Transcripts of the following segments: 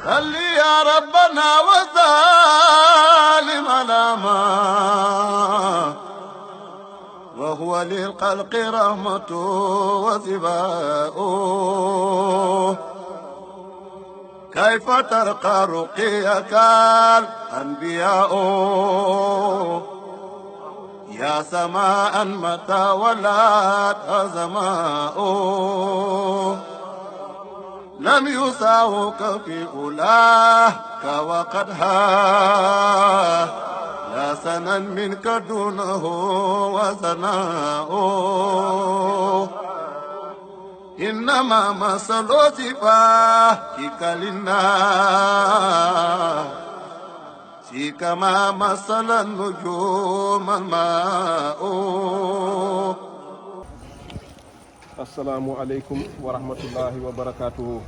صل يا ربنا وسلم على ما وهو للخلق رحمة وسباء كيف ترقى رقيك الأنبياء يا سماء متى ولات سماء لم يساوك في أولاك وقد لا سنا منك دونه وثناء إنما مثل صفاتك للناس كما مثل النجوم الماء. Assalamu alaikum wa rahmatullahi wa barakatuhu.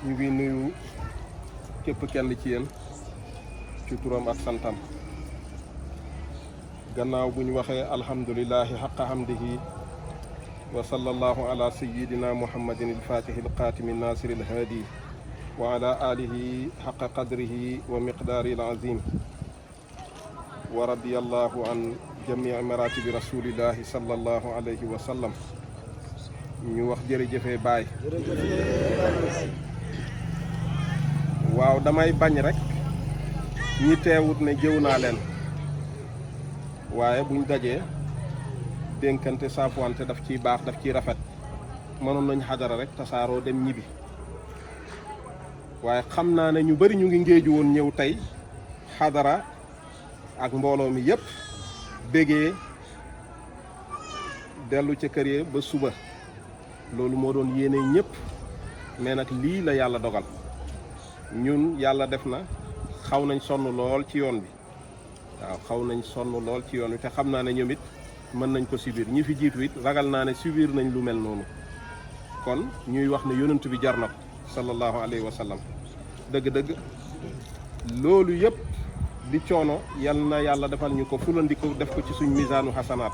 ñu ngi nuyu képp kenn ci yéen ci turam ak santam gannaaw bu ñu waxee alhamdulillahi haqqa hamdihi wa sallallahu ala sayyidina muhammadin al-fatihi al-qatimi an-nasiri al-hadi wa ala alihi haqqa qadrihi wa miqdaari al-azim wa radiyallahu an jamii maratibi rasulillahi sallallahu alayhi wa sallam. ñu wax jërëjëfee baay. waaw damay bañ rek ñi teewut ne jëw naa leen waaye buñ dajee dénkante saafuwante daf ciy baax daf ciy rafet mënoon nañ xadara rek tasaaroo dem ñibbi waaye xam naa ne ñu bari ñu ngi ngéeju woon ñëw tey xadara ak mbooloo mi yépp bégee dellu ca kër yi ba suba loolu moo doon yéene ñëpp mais nag lii la yàlla dogal ñun yàlla def na xaw nañ sonn lool ci yoon bi waaw xaw nañ sonn lool ci yoon bi te xam naa ne ñoom it mën nañ ko subir ñi fi jiitu it ragal naa ne subir nañ lu mel noonu kon ñuy wax ne yonent bi jar na ko sallallahu alayhi wa sallam dëgg-dëgg loolu yëpp di coono yal na yàlla defal ñu ko fulandi ko def ko ci suñ misaanu xasanaat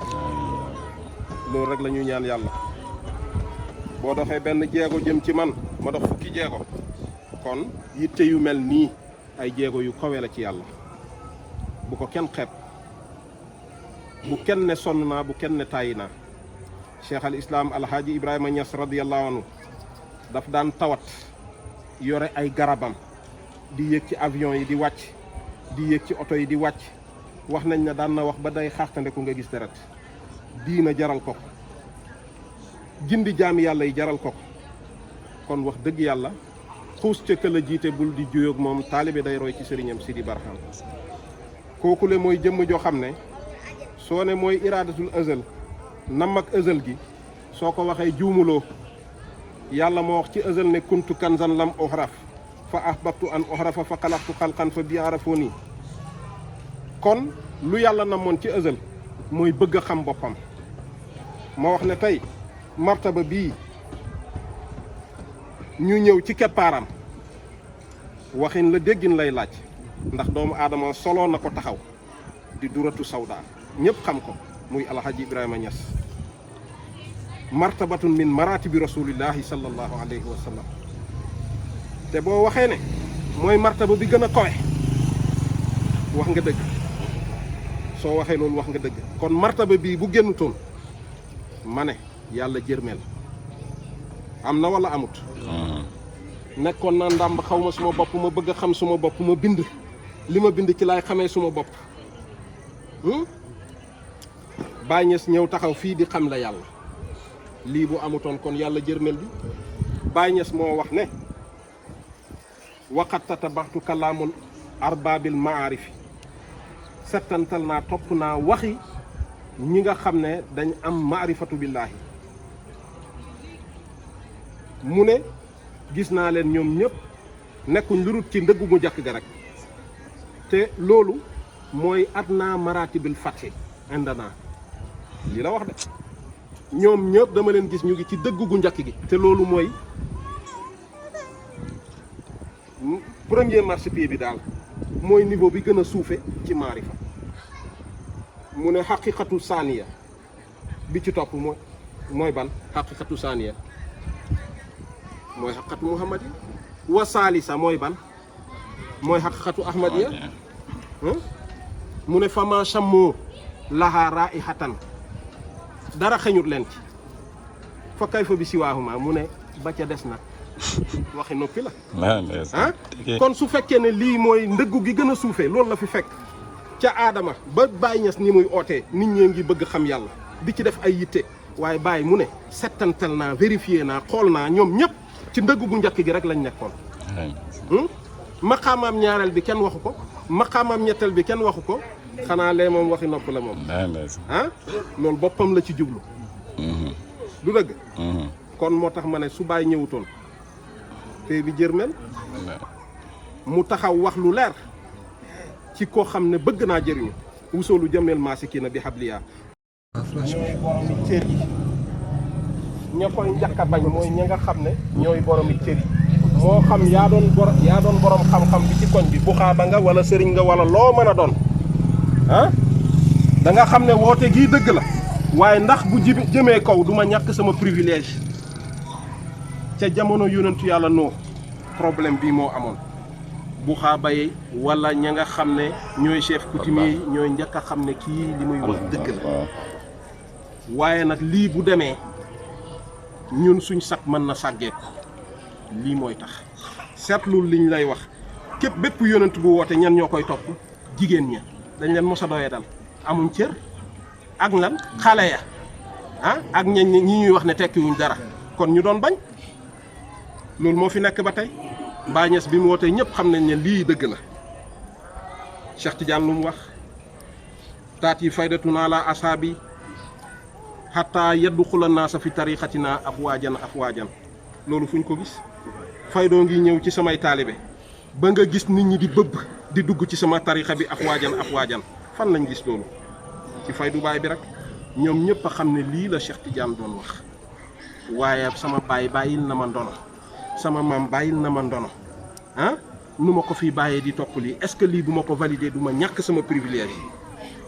loolu rek la ñuy ñaan yàlla boo doxee benn jeego jëm ci man ma dox fukki jeego kon yitte yu mel nii ay jéego yu kawe la ci yàlla bu ko kenn xeeb bu kenn ne sonn naa bu kenn ne tàyyi naa cheikh al islam alhaaji ibrahima Niass radiyallahu anhu daf daan tawat yore ay garabam di yéeg ci avion yi di wàcc di yéeg ci oto yi di wàcc wax nañ ne daan na wax ba day xaaxtandeku nga gis deret diina jaral ko gindi jaami yàlla yi jaral ko kon wax dëgg yàlla xuus ca këla jiite bul di juyoog moom taalibe day roy ci sëriñam Sidi Barham kooku le mooy jëmm joo xam ne soo ne mooy iraadatul azal nam ak azal gi soo ko waxee juumuloo yàlla moo wax ci azal ne kuntu kanzan lam uhraf fa ahbabtu an uhrafa fa xalaqtu xalqan fa bi arafuni kon lu yàlla namoon ci azal mooy bëgg a xam boppam moo wax ne tey martaba bii ñu ñëw ci keppaaram waxin la déggin lay laaj ndax doomu aadama solo na ko taxaw di duratu sawda ñëpp xam ko muy alhaji ibrahima Niass martabatun min maratibi rasulillahi sallallahu alayhi wa sallam te boo waxee ne mooy martaba bi gën a kowe wax nga dëgg soo waxee loolu wax nga dëgg kon martaba bii bu génnutoon ma ne yàlla jërmeel am na wala amut nekkoon naa ndàmb xaw ma suma bopp ma bëgg a xam suma bopp ma bind li ma bind ci laay xamee suma bopp Baay Ñas ñëw taxaw fii di xam la yàlla lii bu amutoon kon yàlla jërmel bi Baay Ñas moo wax ne waqat tatabaxtu kalaamul arbaabil maarifi settantal naa topp naa waxi ñi nga xam ne dañ am maarifatu billaahi mu ne gis naa leen ñoom ñëpp nekkuñ lu dul ci ndëggu mu jàkk ga rek te loolu mooy adnaa maratibil fathi indana lii la wax de ñoom ñëpp dama leen gis ñu ngi ci dëgg gu njëkk gi te loolu mooy premier marchepied bi daal mooy niveau bi gën a suufe ci maarifa mu ne xaqiqatu saaniya bi ci topp mooy ban xaqiqatu saaniya mooy xaqiqatu muhammadiya wa saalisa mooy ban mooy xaqiqatu ahmadiya mu ne fama chammoo laha raihatan dara xeñut leen ci fa kay fa bi siwaahuma mu ne ba ca des nag waxi noppi la ah kon su fekkee ne lii mooy ndëggu gi gën a suufee loolu la fi fekk ca aadama ba Baye Niass ni muy ootee nit ñee ngi bëgg xam yàlla di ci def ay yitte waaye Baye mu ne settantal naa vérifié naa xool naa ñoom ñëpp ci ndëggu bu njëkk gi rek lañ nekkoon maqaamaam ñaareel bi kenn waxu ko maqaamaam ñetteel bi kenn waxu ko xanaa lee moom waxi nopp la moom ah loolu boppam la ci jublu du dëgg kon moo tax ma ne su Baye ñëwutoon pay bi jërmel mu taxaw wax lu leer ci koo xam ne bëgg naa jëriñu wusoolu jameel maasikina bi habliya ñooy boromi cër yi ña koy njëkk a bañ mooy ña nga xam ne ñooy boromi cër yi moo xam yaa doon borom xam-xam bi ci koñ bi buxaaba nga wala sëriñ nga wala loo mën a doon ah da nga xam ne woote gii dëgg la waaye ndax bu jëmee kaw duma ñàkk sama privilège ca jamono yonentu yàlla noo problème bii moo amoon buxaaba yi wala ña nga xam ne ñooy chef coutumier yi ñooy njëkk a xam ne kii li muy wax dëgg la waaye nag lii bu demee ñun suñ sag mën na sàggeeku lii mooy tax seetlul liñ lay wax képp bépp yonent bu woote ñan ñoo koy topp jigéen ña dañ leen mos a doyee dal amuñ cër ak lan xale ya ah ak ñi ñuy wax ne tekkiwuñ dara kon ñu doon bañ loolu moo fi nekk ba tey Baye Niass bi mu wootee ñëpp xam nañ ne lii dëgg la Cheikh Tidiane lu mu wax taat yi faydatuna la asaabi xataa yadduxula naasa fi tariqatina afwaajan loolu fuñ ko gis faydoo ngi ñëw ci samay taalibe ba nga gis nit ñi di bëbb di dugg ci sama tariqa bi afwaajan fan lañ gis loolu ci faydu baay bi rek ñoom ñëpp a xam ne lii la Cheikh Tidiane doon wax waaye sama baay bàyyil na ma ndono sama maam bàyyil na ma ndono ah nu ma ko fi bàyyee di topp lii est-ce que lii bu ma ko validé du ma ñàkk sama privilège yi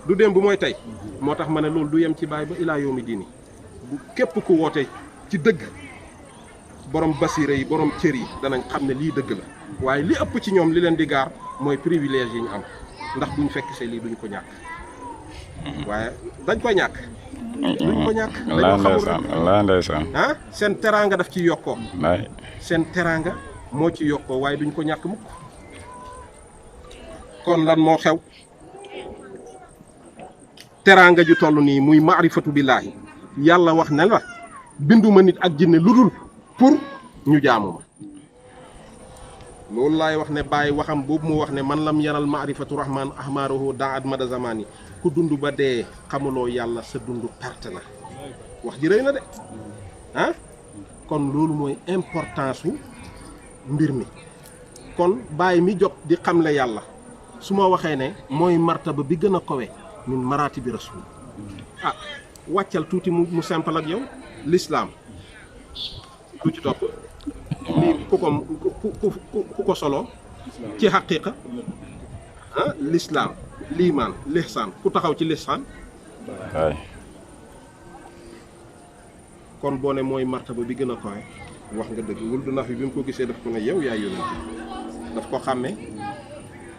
du dem bu mooy tey moo tax ma ne loolu du yem ci baay ba ilaa yawmi diini bu képp ku woote ci dëgg borom basira yi borom cër yi danañ xam ne lii dëgg la waaye li ëpp ci ñoom li leen di gaar mooy privilège yi ñu am ndax buñ fekk see lii duñ ko ñàkk waaye dañ ko ñàkk duñ ko ñàkk dañoo xamul ndeysaan ah seen teraanga daf ci yokkoo seen teraanga moo ci yokkoo waaye duñ ko ñàkk mukk kon lan moo xew teraanga ju toll nii muy maarifatu billaahi yàlla wax ne la binduma nit ak jinne lu dul pour ñu jaamu ma loolu laay wax ne bàyyi waxam boobu mu wax ne man lam yaral maarifatu rahman ahmaruhu daat mada zamani ku dund ba dee xamuloo yàlla sa dund perte na wax ji rëy na de ah kon loolu mooy importance su mbir mi kon bàyyi mi jot di xamle yàlla su ma waxee ne mooy martaba bi gën a kawe min maraati bi rasul ah wàccal tuuti mu simple ak yow l'islam lu ci topp lii ku ko solo ci xaqiqa ah l'islam liimaan lihsaan ku taxaw ci lihsaan kon boo ne mooy martaba bi gën a kawe wax nga dëgg wul du nax bi mu ko gisee daf ko ne yow yaay yonent daf ko xàmmee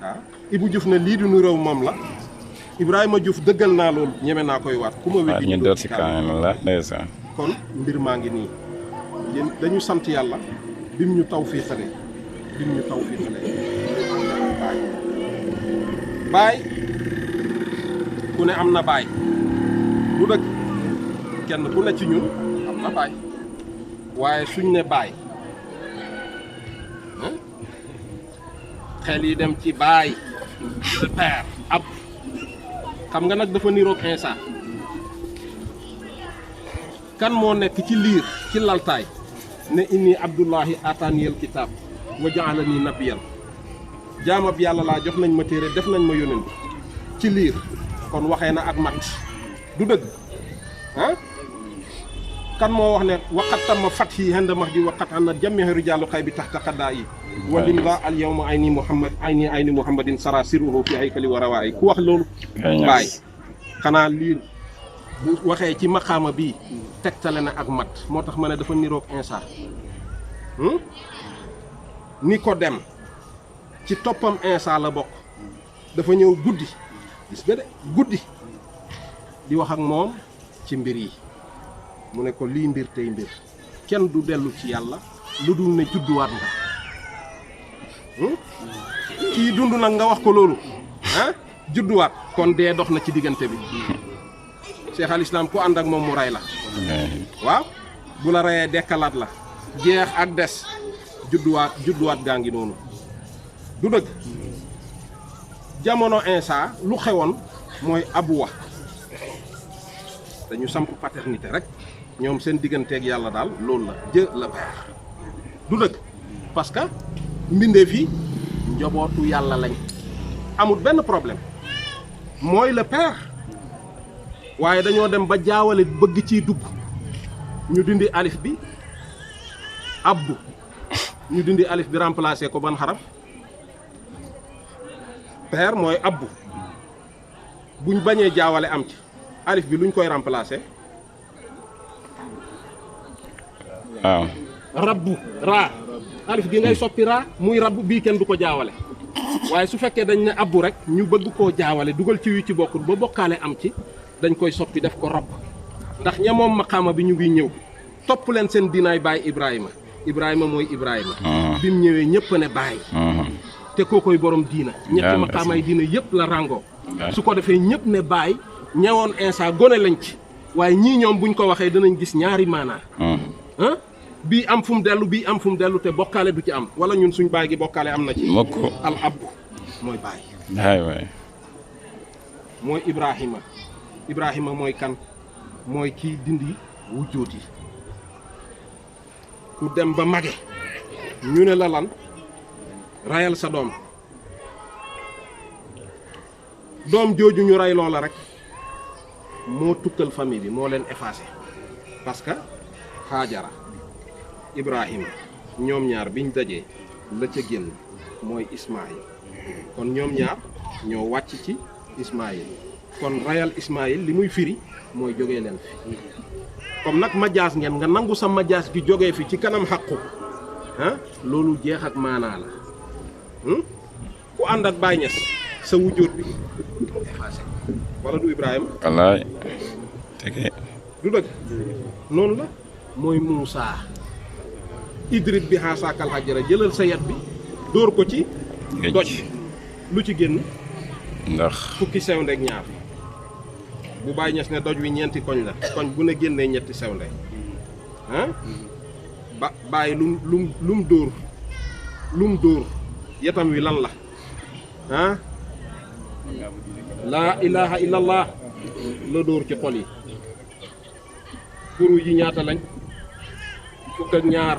ah Ibou Diouf ne lii du nu réew moom la Ibrahima Diouf dëggal naa loolu ñeme naa koy waat ku ma weddi ñu doon ci kaamil la ndeysaan kon mbir maa ngi nii yéen dañu sant yàlla bim ñu tawfiixale baay ku ne am na baay du dëgg kenn ku ne ci ñun am na baay waaye suñ ne baay xel yi dem ci baay le père ab xam nga nag dafa niroog Insa kan moo nekk ci liir ci laltaay ne inni abdullahi ataniyal kitab wa ja'alani nabiyyan jaamab yàlla laa jox nañ ma téere def nañ ma yónent ci liir kon waxee na ak mat du dëgg ah kan moo wax ne waqat tamma fathi handa mahdi waqat an na jami'a rijaalu xay bi taxta xaddaa yi walim la al yawma ayni muhammadin sara siruhu fi haykali wa rawaayi ku wax loolu baay xanaa lii bu waxee ci maqaama bii tegtale na ak mat moo tax ma ne dafa niroog Insa Nicodème ci toppam Insa la bokk dafa ñëw guddi gis nga de guddi di wax ak moom ci mbir yi mu ne ko lii mbir tey mbir kenn du dellu ci yàlla lu dul ne judduwaat nga kii dund nag nga wax ko loolu judduwaat kon dee dox na ci diggante bi Cheikh al Islam ku ànd ak moom mu rey la waaw bu la reyee dekkalaat la jeex ak des judduwaat gaa ngi noonu du dëgg jamono Insa lu xewoon mooy abuwa dañu samp paternité rek ñoom seen digganteeg yàlla daal loolu la Dieu le Père du dëgg parce que mbindeef yi njobootu yàlla lañ amul benn problème mooy le Père waaye dañoo dem ba jaawale bëgg ciy dugg ñu dindi alif bi abdu ñu dindi alif bi remplacé ko ban xaraf Père mooy abbu buñ bañee jaawale am ci alif bi luñ koy remplacer waaw rabbu raa alif gi ngay soppi raa muy rabbu bii kenn du ko jaawale waaye su fekkee dañ ne abbu rek ñu bëgg koo jaawale dugal ci yu ci bokkul ba bokkaale am ci dañ koy soppi def ko rabb ndax ña moom maqaama bi ñu ngi ñëw topp leen seen dinaay baay Ibrahima mooy Ibrahima bi mu ñëwee ñëpp ne baay te koo koy borom diina ñetti maqaamay diina yëpp la rango su ko defee ñëpp ne baay ñewoon Insa gone lañ ci waaye ñii ñoom buñ ko waxee danañ gis ñaari maanaa bii am fu mu dellu bii am fu mu dellu te bokkaale du ci am wala ñun suñ baay gi bokkaale am na ci mokk al abbu mooy baay waay mooy Ibrahima mooy kan mooy kii dindi wujjóot yi ku dem ba mage ñu ne la lan rayal sa doom jooju ñu rey loola rek moo tukkal famille bi moo leen effacé parce que Haajara Ibrahima ñoom ñaar biñ dajee la ca génn mooy Ismaïl kon ñoom ñaar ñoo wàcc ci Ismaïl kon rayal Ismaïl li muy firi mooy jógee leen fi comme nag majaas ngeen nga nangu sa majaas gi jógee fi ci kanam xaqu loolu jeex ak maanaa la ku ànd ak Baay Ñas sa wujjóot bi effacé wala du Ibrahima wallaay tege du dëgg noonu la mooy Muusaa idrit bi xaasaakal xajara jëlal sa yat bi dóor ko ci doj lu ci génn ndax fukki sewnde ak ñaar bu Baay Ñas ne doj wi ñeenti koñ la koñ bu ne génnee ñetti sewnde ba bàyyi lum dóor yatam wi lan la laa ilaha illallah la dóor ci xol yi guru yi ñaata lañ fukk ak ñaar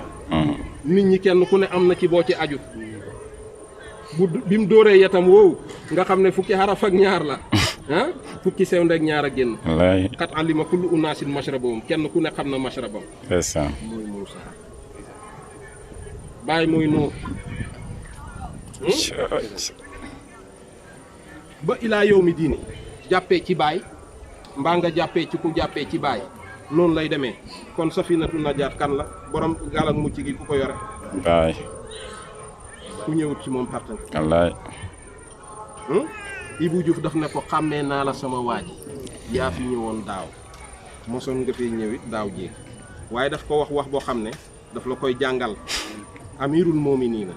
nit ñi kenn ku ne am na ci boo ci aju bi mu dóoree yatam woowu nga xam ne fukki xaraf ak ñaar la fukki sewnde ak ñaar a génn wallaay xat alima kullu unaasin mashrabahum kenn ku ne xam na mashrabam ndeysaan mooy Muusa Baay mooy Nuux ba ilaa yow mi diini jàppee ci baay mbaa nga jàppee ci ku jàppee ci baay noonu lay demee kon safinatu najaat kan la borom gaal ak mucc gi ku ko yore baay ku ñëwut ci moom partan wallaay Ibou Diouf daf ne ko xàmmee naa la sama waaji yaa fi ñëwoon daaw mosoon nga fee ñëwit daaw jéeg waaye daf ko wax boo xam ne daf la koy jàngal amirul moominiina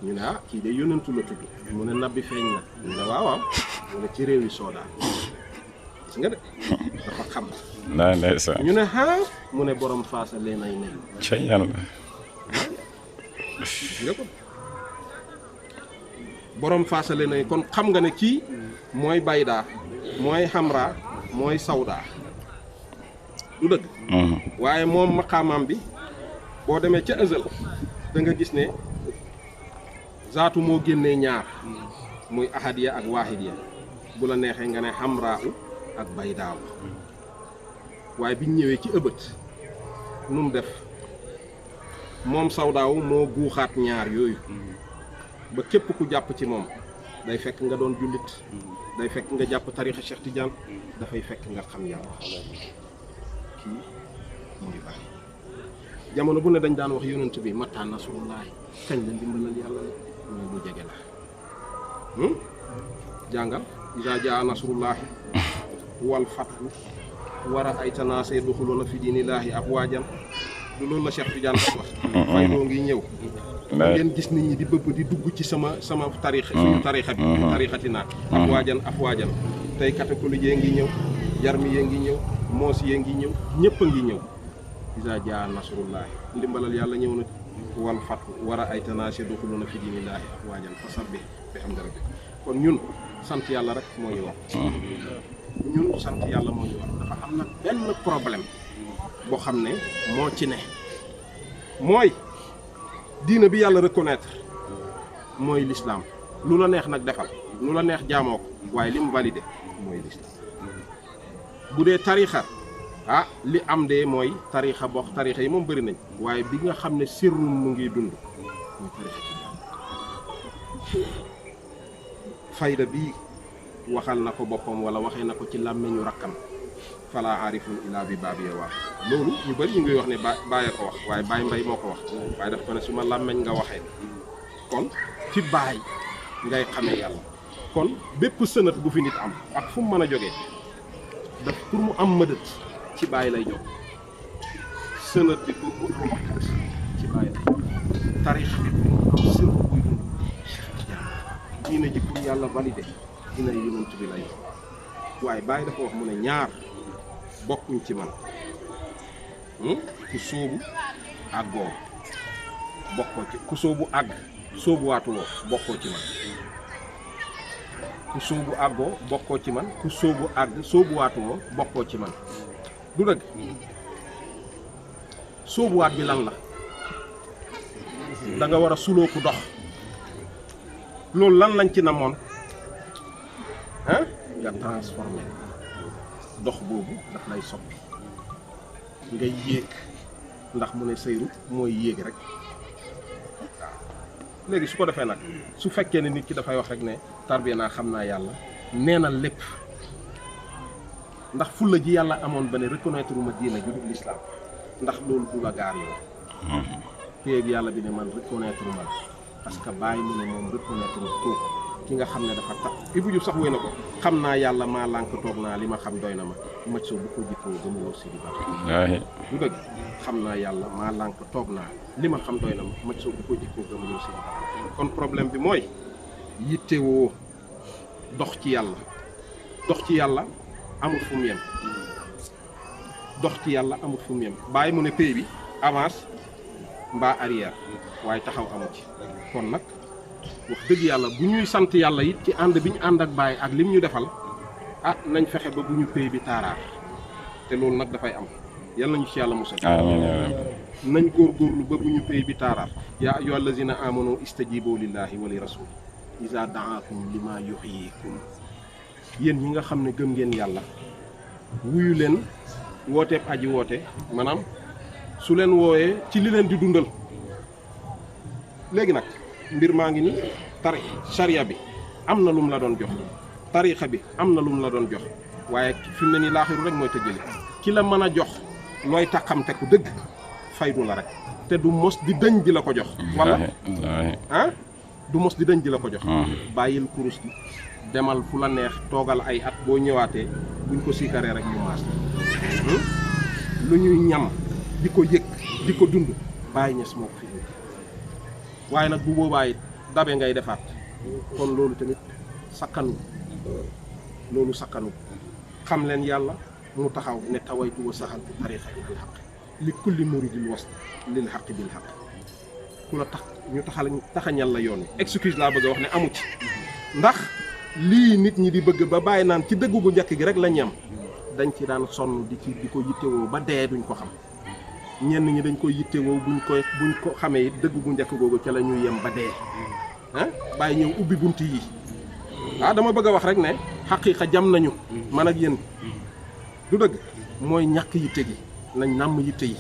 ñu ne kii de yónnantu la tudd mu ne nabbi feeñ na ñu ne waaw mu ne ci réew yi Soodaan gis nga de dafa xam naa ndeysaan ñu ne mu ne borom faasa leen ay nay ca yàlla gis nga ko borom faasa leen ay kon xam nga ne kii mooy baydaa mooy xamra mooy sawdaa du dëgg waaye moom maqaamam bi boo demee ca ëzal da nga gis ne zaatu moo génnee ñaar muy ahadiya ak waahidiya bu la neexee nga ne xamraa ak baydaaw waaye biñ ñëwee ci ëbët nu mu def moom sawdaaw moo guuxaat ñaar yooyu ba képp ku jàpp ci moom day fekk nga doon jullit day fekk nga jàpp tarixa Cheikh Tidiane dafay fekk nga xam yàlla kii mooy Baay. jamono bu ne dañ daan wax yonent bi mataa nasrullaahi kañ la ndimbalal yàlla la ñu lu jege la jàngal izaa jaa nasrullaahi wal fathu wa ra'ayta naasa yadxuluuna fi diinillaahi afwaajan du loolu la Cheikh Tidiane wax faydoo ngi ñëw ngeen gis nit ñi di bëgg di dugg ci sama tarixa suñu tarixa bi tarixatinaa afwaajan tey catécholique yee ngi ñëw jarmi yee ngi ñëw moos yee ngi ñëw ñëpp a ngi ñëw izaa jaa nasrullaahi ndimbalal yàlla ñëw na wal fathu wa ra'ayta naasa yadxuluuna fi diinillaahi afwaajan fasabbih bihamdi rabbika kon ñun sant yàlla rek moo ñu wax ñun sant yàlla moo ñu wax dafa am nag benn problème boo xam ne moo ci ne mooy diina bi yàlla reconnaître mooy l'islam lu la neex nag defal lu la neex jaamoo ko waaye li mu validé mooy l'islam bu dee tarixa li am de mooy tarixa yi moom bëri nañ waaye bi nga xam ne sirrum mu ngi dund mooy tarixa ci fayda bii waxal na ko boppam wala waxee na ko ci làmmiñu rakkam fala aarifun ilaa bi baabi wax loolu ñu bëri ñu ngi wax ne Baay ko wax waaye Baay Mbay moo ko wax waaye daf ko ne su ma làmmeñ nga waxee kon ci Baay ngay xamee yàlla kon bépp sënat bu fi nit am ak fu mu mën a jógee daf pour mu am mëdët ci Baay lay jóg sënat bi pour mu am mëdët ci Baay lay jóg tarix bi pour mu am sër buy dund diina ji pour yàlla validé dina yonent bi lay waaye Baay dafa wax mu ne ñaar bokkuñ ci man ku sóobu àggoo bokkoo ci ku sóobu àgg sóobu waatuloo bokkoo ci man ku sóobu àggoo bokkoo ci man ku sóobu àgg sóobu waatuloo bokkoo ci man du dëgg sóobuwaat bi lan la da nga war a suloo ku dox loolu lan lañ ci namoon nga transformé dox boobu daf lay soppi ngay yéeg ndax mu ne sayru mooy yéeg rek waaw léegi su ko defee nag su fekkee ne nit ki dafay wax rek ne tarbiya naa xam naa yàlla nee na lépp ndax fulla ji yàlla amoon ba ne reconnaître ma diina ju dul l'islam ndax loolu du la gaar yow téeg yàlla bi ne man reconnaître ma parce que Baay mu ne moom reconnaître ko ki nga xam ne dafa tax Ibou Diouf sax wéy na ko xam naa yàlla maa lànk toog naa li ma xam doy na ma maj soo bu ko jikkoo gëmuloo si di baax du dëgg xam naa yàlla maa lànk toog naa li ma xam doy na ma maj soo bu ko jikkoo gëmuloo si di baax kon problème bi mooy yittewoo dox ci yàlla amul fu mu yem dox ci yàlla amul fu mu yem bàyyi mu ne pays bi avance mbaa arrière waaye taxaw amu ci kon nag wax dëgg yàlla bu ñuy sant yàlla it ci ànd bi ñu ànd ak Baay ak lim ñu defal nañ fexe ba bu ñu pays bi taaraar te loolu nag dafay am yal nañu ci yàlla musal nañ góorgóorlu ba bu ñu pays bi taaraar yaa ayyuha allazina amanu istajibu lillahi wa li rasul iza daakum lima yuhyikum yéen ñi nga xam ne gëm ngeen yàlla wuyu leen wooteeb aji woote maanaam su leen wooyee ci li leen di dundal léegi nag mbir maa ngi ni sariya bi am na lum la doon jox tariixa bi am na lum la doon jox waaye fi mu ne nii laaxiru rek mooy tëjali ki la mën a jox looy taxamte ku dëgg faydu la rek te du mos di dëñ di la ko jox wala du mos di dëñ di la ko jox bàyyil kurus gi demal fu la neex toogal ay at boo ñëwaatee buñ ko siikaree rek ñu maas lu ñuy ñam di ko yëg di ko dund Baay Ñas moo ko fi indi waaye nag bu boobaa it dabe ngay defaat kon loolu tamit sakkanu xam leen yàlla mu taxaw ne tawaytu wa saxaltu tariixa ilal xaq li kulli muridil wast lil xaq bil xaq ku la tax ñu taxañal la yoon wi excuse laa bëgg a wax ne amu ci ndax lii nit ñi di bëgg ba bàyyi naan ci dëggu gu njëkk gi rek la ñam dañ ci daan sonn di ko yittewoo ba dee duñ ko xam ñenn ñi dañ koy yittewoo buñ ko xamee it dëgg gu njëkk googu ca la ñuy yem ba dee bàyyi ñëw ubbi bunt yi dama bëgg a wax rek ne xaqiiqa jam nañu man ak yéen du dëgg mooy ñàkk yitte gi nañ nàmm yitte yi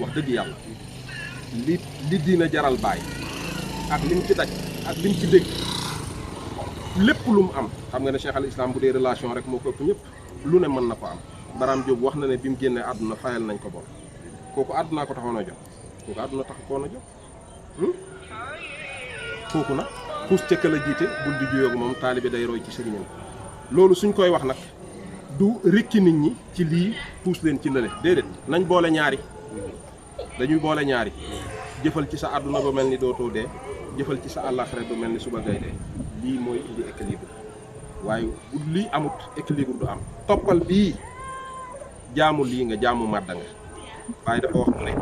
wax dëgg yàlla li diina jaral Baay ak lim ci daj ak lim ci dégg lépp lu mu am xam nga ne Cheikh al Islam bu dee relation rek moo ko ëpp ñëpp lu ne mën na ko am Baram Diop wax na ne bi mu génnee àdduna fayal nañ ko bor kooku àddunaa ko taxoon a jox kooku àdduna tax koon a jox kooku nag xuus ca la jiite bul di juyoo moom taalibe day roy ci sëriñam loolu suñ koy wax nag du rikki nit ñi ci lii puus leen ci lële déedéet nañ boole ñaari dañuy boole ñaari jëfal ci sa àdduna ba mel ni dootoo dee jëfal ci sa àllaaxira ba mel ni suba ngay dee lii mooy indi équilibre waaye bu lii amut équilibre du am toppal bii jaamu lii nga jaamu màdda nga waaye dafa wax mu ne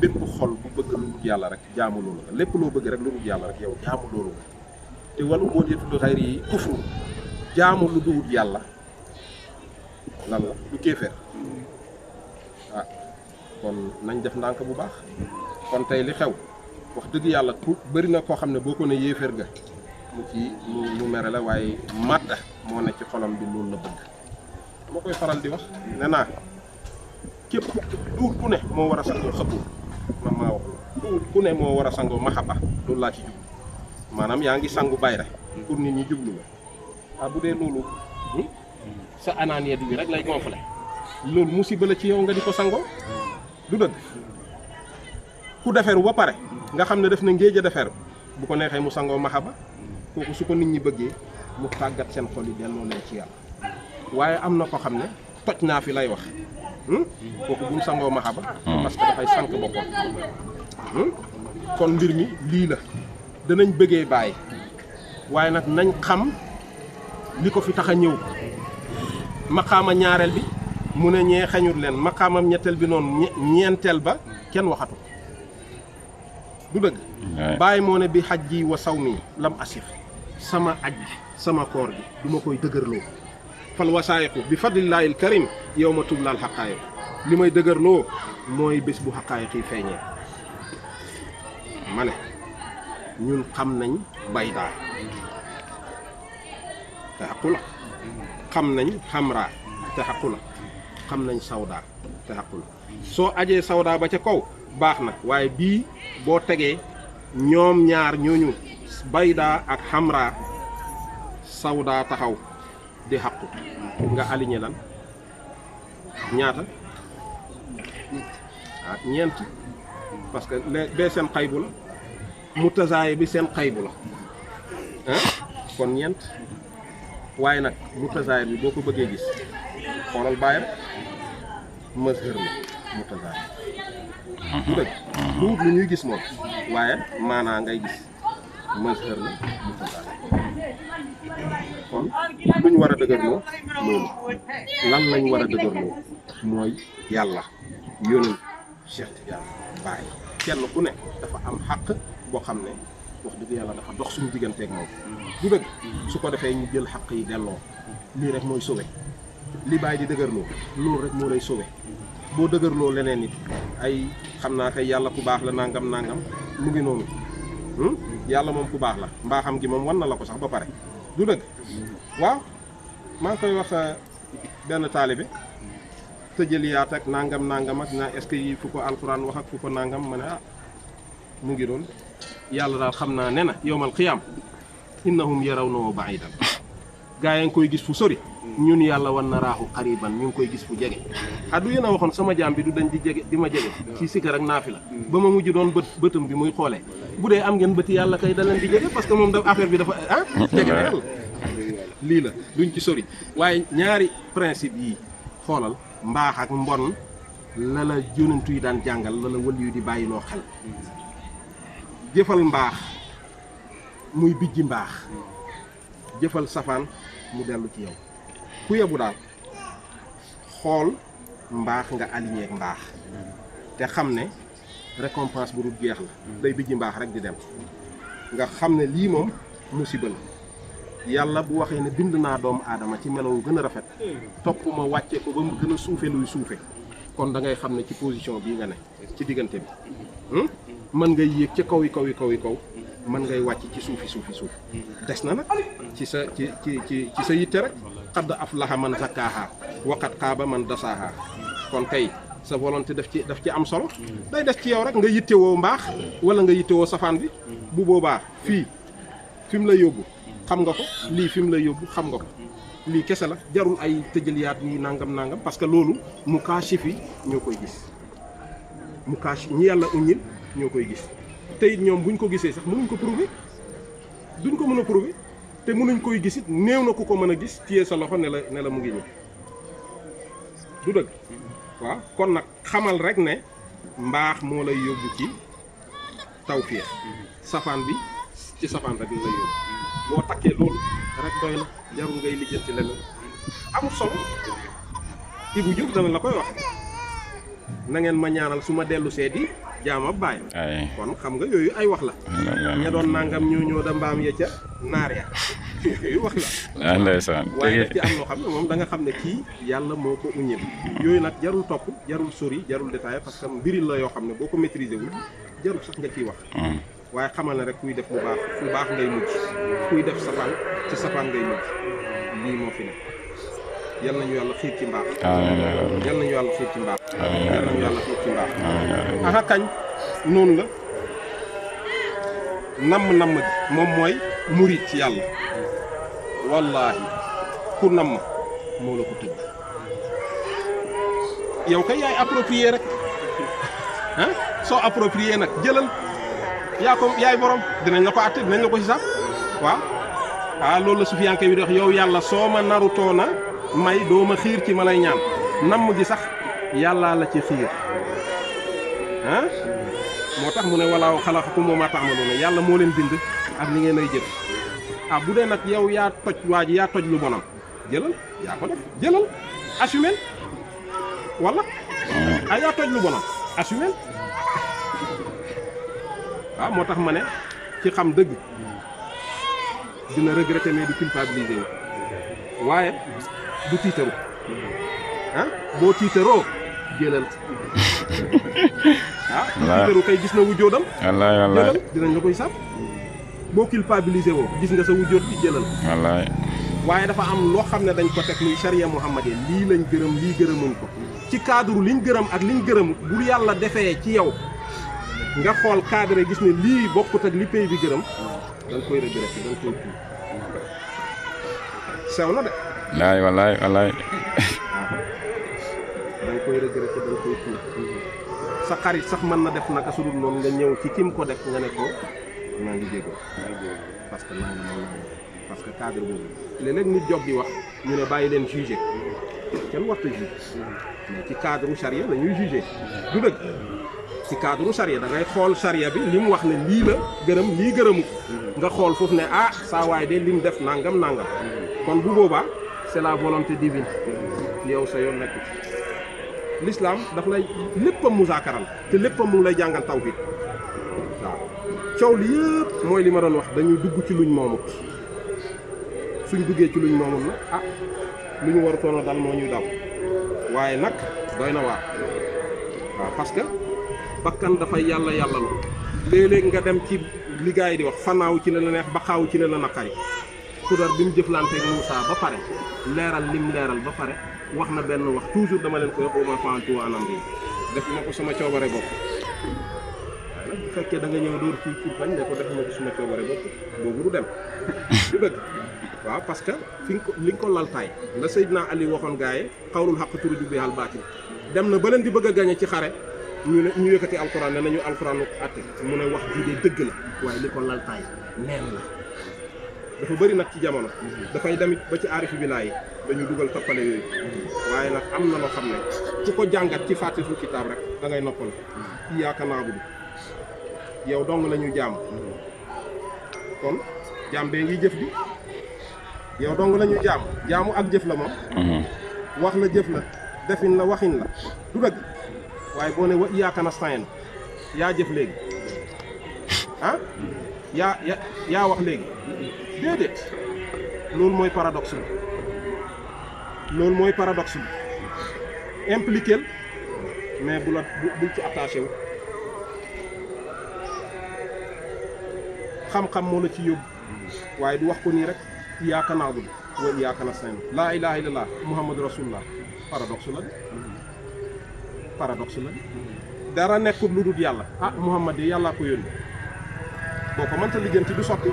bépp xol bu bëgg lu dul yàlla rek jaamu loolu nga lépp loo bëgg rek lu dul yàlla rek yow jaamu loolu nga te walu boo dee tudd xayri yi kufru jaamu lu dul yàlla lan la du kéefeer ah kon nañ def ndànk bu baax kon tey li xew wax dëgg yàlla ku bëri na koo xam ne boo ko ne yéeféer ga mu mere la waaye màdda moo ne ci xolam bi loolu la bëgg moo koy faral di wax ne naa képp duut ku ne moo war a sangoo xëbbu man maa wax la duut ku ne moo war a sangoo maxaba loolu laa ci jublu maanaam yaa ngi sangu bayre pour nit ñi jublu la ah bu dee loolu sa anaaniya bi rek lay gonflé loolu musiba la ci yow nga di ko sangoo du dëgg ku deferu ba pare nga xam ne def na ngéej a deferu bu ko neexee mu sangoo maxaba kooku su ko nit ñi bëggee mu tàggat seen xol yi delloo leen ci yàlla waaye am na ko xam ne toj naa fi lay wax kooku bu mu sangoo maxaba parce que dafay sànq boppam kon mbir mi lii la danañ bëggee bàyyi waaye nag nañ xam li ko fi tax a ñëw maqaama ñaareel bi mu ne ñee xañut leen maqaamam ñetteel bi noonu ñeenteel ba kenn waxatu du dëgg bàyyi moo ne bi xaj ji wa saw mi lam asif sama aj sama koor gi du ma koy dëgërloo fal wasaayiqu bi fadlillahi al karim yow ma tublaal xaqaayiq li may dëgërloo mooy bés bu xaqaayiq yi feeñee ma ne ñun xam nañ baydaa te xaqu la xam nañ xamraa te xaqu la xam nañ sawdaa te xaqu la soo ajee sawdaa ba ca kaw baax na waaye bii boo tegee ñoom ñaar ñooñu baydaa ak xamraa sawdaa taxaw di xaqu nga aligné lan ñaata ah ñeent parce que bee seen xaybu la mutazaay bi seen xaybu la ah kon ñeent waaye nag mutazaay bi boo ko bëggee gis xoolal bàyyi rek mazhar la mutazaay du dëgg lu wut lu ñuy gis moom waaye maanaa ngay gis mazhar la mutazaay kon luñ war a dëgërloo loolu lan lañ war a dëgërloo mooy yàlla yónent Cheikh Tidiane Baye kenn ku ne dafa am xàq boo xam ne wax dëgg yàlla dafa dox suñu digganteeg moom du dëgg su ko defee ñu jël xàq yi delloo lii rek mooy sauvé li Baye di dëgërloo loolu rek moo lay sauvé boo dëgërloo leneen nit ay xam naa kay yàlla ku baax la nangam nangam mu ngi noonu yàlla moom ku baax la mbaaxam gi moom wan na la ko sax ba pare du dëgg waaw maa ngi koy wax benn taalibe tëjaliyaat ak nangam nangam ak naa est-ce que yi fu ko alxuraan wax ak fu ko nangam ma ne ah mu ngi doon yàlla daal xam naa ne na yowmal xiyaam innahum yarawnahu ba'idan gaa yi ngi koy gis fu sori ñun yàlla wan na raaxu xariban ñu ngi koy gis fu jege du yéen a waxoon sama jaam bi du dañ di jege di ma jege ci sikar ak naafi la ba ma mujj doon bëtam bi muy xoolee bu dee am ngeen bëti yàlla kay da leen di jege parce que moom da affaire bi dafa jege na yàlla lii la duñ ci sori waaye ñaari principe yii xoolal mbaax ak mbon la la yonentu yi daan jàngal la la wël yu di bàyyiloo xel jëfal mbaax muy bijji mbaax jëfal safaan mu dellu ci yow ku yebu daal xool mbaax nga aligné ak mbaax te xam ne récompense bu dul jeex la day bijji mbaax rek di dem nga xam ne lii moom musiba la yàlla bu waxee ne bind naa doomu aadama ci melawu gën a rafet topp ma wàcce ko ba mu gën a suufe luy suufe kon da ngay xam ne ci position bii nga ne ci diggante bi mën ngay yéeg ca kaw yi kaw yi kaw yi kaw mën ngay wàcc ci suufi suuf des na nag ci sa ci sa yitte rek xadd aflaha man zakkaaha waqad xaaba man dasaaha kon kay sa volonté daf ci am solo day des ci yow rek nga yittewoo mbaax wala nga yittewoo safaan bi bu boobaa fii fi mu la yóbbu xam nga ko lii fi mu lay yóbbu xam nga ko lii kese la jarul ay tëjaliyaat yi nangam parce que loolu mu kaashif yi ñoo koy gis mu kaashif ñi yàlla uññil ñoo koy gis te it ñoom buñ ko gisee sax mënuñ ko prouver duñ ko mën a prouver te mënuñ koy gis it néew na ku ko mën a gis téye sa loxo ne la mu ngi ñëw du dëgg waaw kon nag xamal rek ne mbaax moo lay yóbbu ci tawfiix safaan bi ci safaan rek lay yóbbu boo takkee loolu rek doy na jarul ngay lijjanti leneen amul solo Ibou Diouf dana la koy wax na ngeen ma ñaanal su ma dellu see di jaama baay kon xam nga yooyu ay wax la ña doon nangam ñoo da mbaam ya ca naar ya yooyu wax la ndeysaan waaye daf ci am loo xam ne moom da nga xam ne kii yàlla moo ko uññil yooyu nag jarul topp jarul sori jarul détaillé parce que mbiril la yoo xam ne boo ko maîtriser wul jarul sax nga ciy wax waaye xamal ne rek kuy def lu baax ngay mujj kuy def safaan ci safaan ngay mujj lii moo fi ne yal nañu yàlla xiir ci mbaax yal nañu yàlla xiir ci mbaax yal nañu yàlla xiir ci mbaax aha kañ noonu la namm gi moom mooy murit ci yàlla wallaahi ku namm moo la ko tëdd yow kay yaay approprié rek ah soo approprié nag jëlal yaay borom dinañ la ko àtte dinañ la ko xisaab waaw loolu la sufiyanke bi di wax yow yàlla soo ma narutoona may doo ma xiir ci ma lay ñaan namm gi sax yàllaa la ci xiir ah moo tax mu ne walaaw xalaqakum wa maa ta'maluuna yàlla moo leen bind ak li ngeen ay jëf bu dee nag yow yaa toj waa ji yaa toj lu bonam jëlal yaa ko def jëlal assumel wala yaa toj lu bonam assumel moo tax ma ne ci xam dëgg dina regretter mais du culpabiliser wu waaye du tiitaru boo tiitaroo jëlal tiitaru kay gis na wujjoodam jëlal dinañ la koy sàpp boo culpabiliser woo gis nga sa wujjoot bi jëlal waaye dafa am loo xam ne dañ ko teg muy charia muhammadiyya lii lañ gërëm lii gërëmuñ ko ci cadre liñ gërëm ak liñ gërëmut bu yàlla defee ci yow nga xool cadre gis ne lii bokkut ak li pays bi gërëm da nga koy regretter da nga koy kii sew na de wallaay da nga koy regretter da nga koy kii sa xarit sax mën na def naka su dul noonu nga ñëw ci kim ko def nga ne ko maa ngi jéego parce que parce que cadre boobu léeg-léeg nit jog di wax ñu ne bàyyi leen juger kenn warta juger mais ci cadre charia la ñuy juger du dëgg ci cadre charia da ngay xool charia bi li mu wax ne lii la gërëm lii gërëmu nga xool foofu ne saa waay de li mu def nangam kon bu boobaa c'est la volonté divine yow sa yoon nekk l'islam daf lay léppam musaakaral te léppam mu ngi lay jàngal tawhid waaw coow li yëpp mooy li ma doon wax dañuy dugg ci luñ moomut suñ duggee ci luñ moomut nag lu ñu warutoon a dal moo ñuy daw waaye nag doy na waar waaw parce que bakkan dafay yàlla lu léeg-léeg nga dem ci li gars yi di wax fanaaw ci la la neex ba xaaw ci la la naqari Xudar bi mu jëflanteeg Moussa ba pare leeral lim leeral ba pare wax na benn wax toujours dama leen koy wax ma fa'altu an amri def na ko sama coobare bopp waaye nag bu fekkee da nga ñëw dóor ci bañ ne ko def na ko sama coobare bopp boobu du dem du dëgg waaw parce que li nga ko laltaay la Seydina Ali waxoon gars yi xawlul xaq turidu bihal baatil dem na ba leen di bëgg a gañe ci xare ñu yëkkati alxuraan ne nañu alxuraan lu àtte mu ne wax jii de dëgg la waaye li ko laltaay neen la dafa bëri nag ci jamono dafay damit ba ci aarifu billaay dañu dugal toppale yooyu waaye nag am na loo xam ne ku ko jàngat ci faatisul kitaab rek da ngay noppal iyyaaka na'budu yow dong la ñu jaam kon jaam bee ngi jëf di yow dong la ñu jaamu ak jëf la moom wax la jëf la defin la waxin la du dëgg waaye boo ne wa iyyaaka nasta'iin yaa jëf léegi yaa wax léegi déedéet loolu mooy paradoxe bi impliqué mais bul ci attaché wu xam-xam moo la ci yóbbu waaye du wax ko nii rek iyyaaka na'budu wa iyyaaka nasta'iin laa ilaaha illallaah muhammadu rasulullah paradoxe la dara nekkul lu dul yàlla muhammad yi yàllaa ko yónni boo ko mënta lijjanti du sotti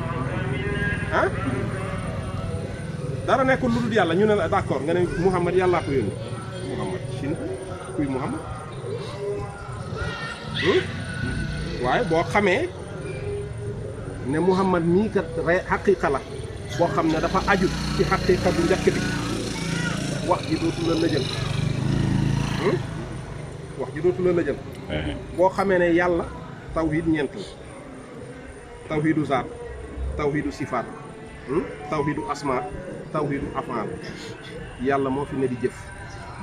dara nekkul lu dul yàlla ñu ne la d'accord nga ne Muhammad yàllaa ko yónni Muhammad sin kuy Muhammad waaye boo xamee ne Muhammad mii kat xaqiiqa la boo xam ne dafa aju ci xaqiiqa bu njëkk bi wax ji dootu la lëjal wax ji dootu la lëjal boo xamee ne yàlla tawhid ñeent la tawhidu zaat tawhidu sifaat tawhidu asma tawhidu afaal yàlla moo fi ne di jëf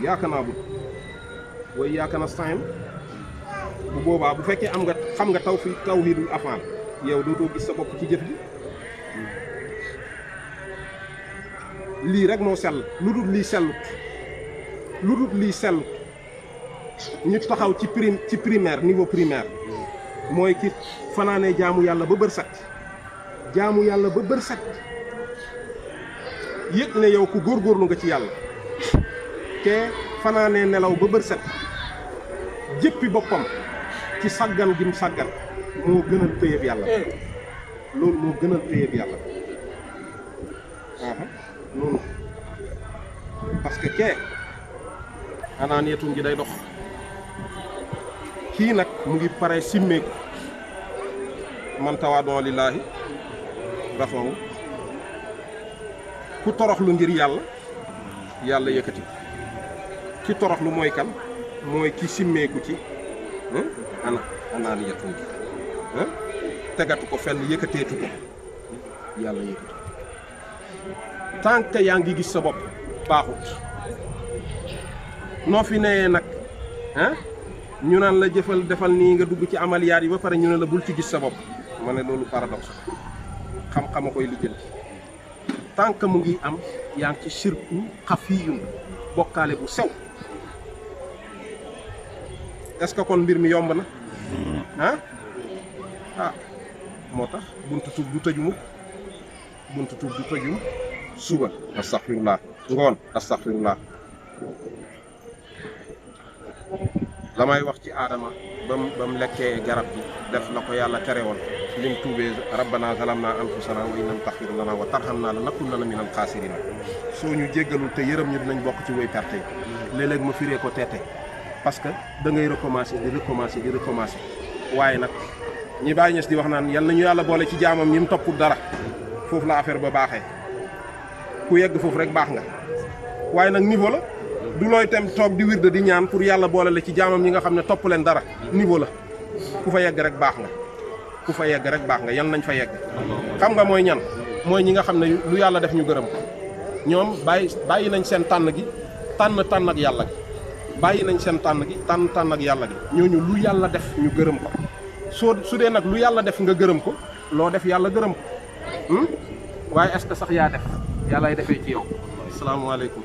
yaaka naa but way yaaka na stain bu boobaa bu fekkee am nga xam nga tawhidu afaal yow dootoo gis sa bopp ci jëf ji lii rek moo sell lu dul lii sellut lu dul lii sellut ñu taxaw ci primaire niveau primaire mooy ki fanaanee jaamu yàlla ba bër set jaamu yàlla ba bër set yëg ne yow ku góorgóorlu nga ci yàlla te fanaanee nelaw ba bër set jëppi boppam ci saggan gi mu saggan moo gënal péyeb yàlla loolu moo gënal péyeb yàlla noonu parce que kee anaaniyatun gi day dox kii nag mu ngi pare simmeeku man tawaadoo lillaahi rafahu ku toroxlu ngir yàlla yàlla yëkkati ki toroxlu mooy kan mooy ki simmeeku ci anaaniyatun gi tegatu ko fenn yëkkateetu ko yàlla yëkkati tant que yaa ngi gis sa bopp baaxut noo fi nee nag ñu naan la jëfal defal nii nga dugg ci amaliyaat yi ba pare ñu ne la bul ci gis sa bopp ma ne loolu paradoxe xam-xama koy lijjanti tant que mu ngi am yaa ngi ci shirku xafiyun bokkaale bu sew est-ce que kon mbir mi yomb na moo tax buntu tuub du tëju mukk buntu tuub du tëju mukk suba astaghfirullah ngoon astaghfirullah la may wax ci aadama ba mu lekkee garab gi def la ko yàlla tere woon lim tuubee rabbana zalamna anfusana wa in lam taghfir lana wa tarhamna lanakunanna minal khasirin soo ñu jéggalul te yërëm ñu dinañ bokk ci woy perte yi léeg-léeg ma firee ko teete parce que da ngay recommencer di recommencer waaye nag ñi bàyyi ñes di wax naan yal nañu yàlla boole ci jaamam ñi mu toppul dara foofu la affaire ba baaxee ku yegg foofu rek baax nga waaye nag niveau la du looy tem toog di wirde di ñaan pour yàlla boole la ci jaamam ñi nga xam ne topp leen dara niveau la ku fa yegg rek baax nga ku fa yegg rek baax nga yan nañ fa yegg xam nga mooy ñan mooy ñi nga xam ne lu yàlla def ñu gërëm ko ñoom bàyyi nañ seen tànn gi tànn ak yàlla gi bàyyi nañ seen tànn gi tànn ak yàlla gi ñooñu lu yàlla def ñu gërëm ko su dee nag lu yàlla def nga gërëm ko loo def yàlla gërëm ko waaye est-ce que sax yaa def yàllaay defee ci yow asalaamaaleykum.